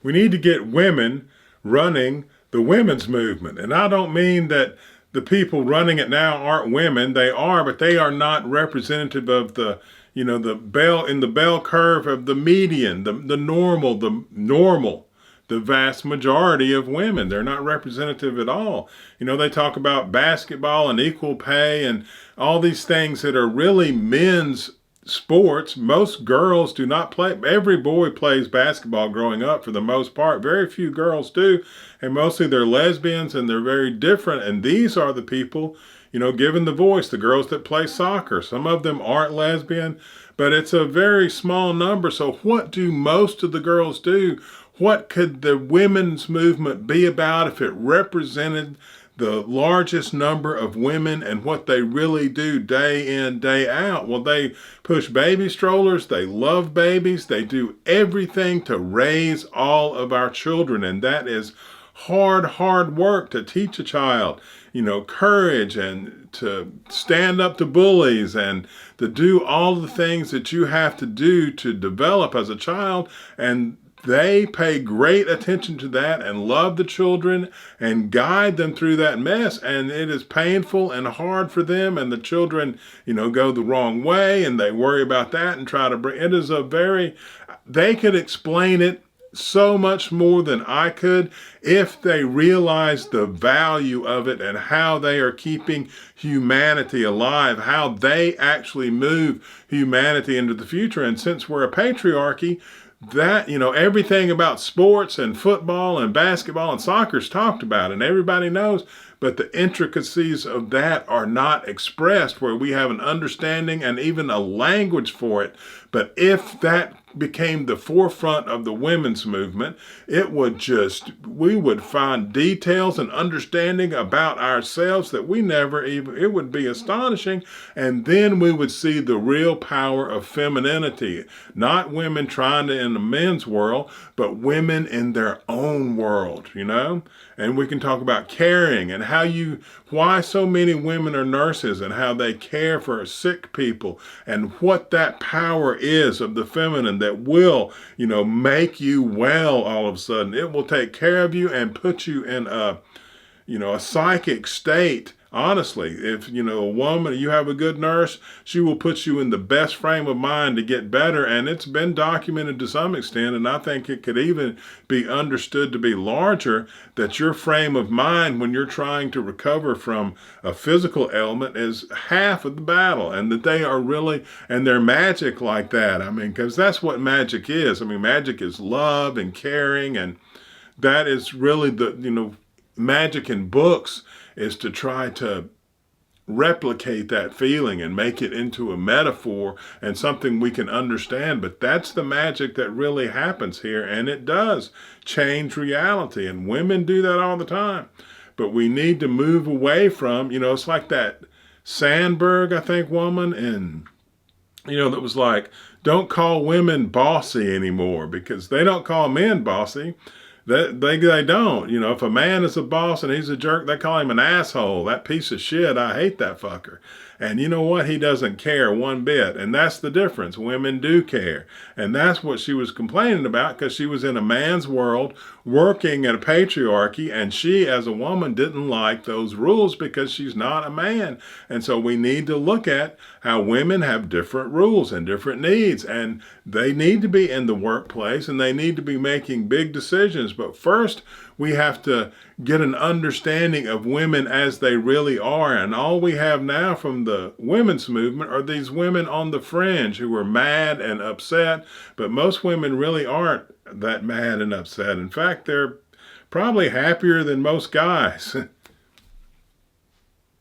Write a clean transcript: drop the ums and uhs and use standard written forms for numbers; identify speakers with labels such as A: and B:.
A: We need to get women running the women's movement. And I don't mean that the people running it now aren't women. They are, but they are not representative of the bell curve of the median, the vast majority of women. They're not representative at all. They talk about basketball and equal pay and all these things that are really men's sports. Most girls do not play. Every boy plays basketball growing up for the most part. Very few girls do. And mostly they're lesbians and they're very different. And these are the people, given the voice, the girls that play soccer. Some of them aren't lesbian, but it's a very small number. So what do most of the girls do? What could the women's movement be about if it represented the largest number of women and what they really do day in, day out? Well, they push baby strollers. They love babies. They do everything to raise all of our children. And that is hard work to teach a child, courage and to stand up to bullies and to do all the things that you have to do to develop as a child. And they pay great attention to that and love the children and guide them through that mess. And it is painful and hard for them. And the children, go the wrong way and they worry about that and try to bring it. They could explain it so much more than I could if they realized the value of it and how they are keeping humanity alive, how they actually move humanity into the future. And since we're a patriarchy, that, everything about sports and football and basketball and soccer is talked about and everybody knows, but the intricacies of that are not expressed where we have an understanding and even a language for it. But if that became the forefront of the women's movement, we would find details and understanding about ourselves that it would be astonishing. And then we would see the real power of femininity, not women trying to in the men's world, but women in their own world, And we can talk about caring and why so many women are nurses and how they care for sick people and what that power is of the feminine that will, make you well all of a sudden. It will take care of you and put you in a psychic state. Honestly, if, a woman, you have a good nurse, she will put you in the best frame of mind to get better. And it's been documented to some extent. And I think it could even be understood to be larger that your frame of mind when you're trying to recover from a physical ailment is half of the battle, and that they are really, and they're magic like that. Because that's what magic is. Magic is love and caring. And that is really magic in books is to try to replicate that feeling and make it into a metaphor and something we can understand. But that's the magic that really happens here. And it does change reality. And women do that all the time. But we need to move away from, it's like that Sandberg, I think, woman. And, that was like, don't call women bossy anymore because they don't call men bossy. They don't. If a man is a boss and he's a jerk, they call him an asshole. That piece of shit, I hate that fucker. And you know what? He doesn't care one bit. And that's the difference. Women do care. And that's what she was complaining about because she was in a man's world working at a patriarchy. And she, as a woman, didn't like those rules because she's not a man. And so we need to look at how women have different rules and different needs. And they need to be in the workplace and they need to be making big decisions. But first, we have to get an understanding of women as they really are. And all we have now from the women's movement are these women on the fringe who are mad and upset. But most women really aren't that mad and upset. In fact, they're probably happier than most guys.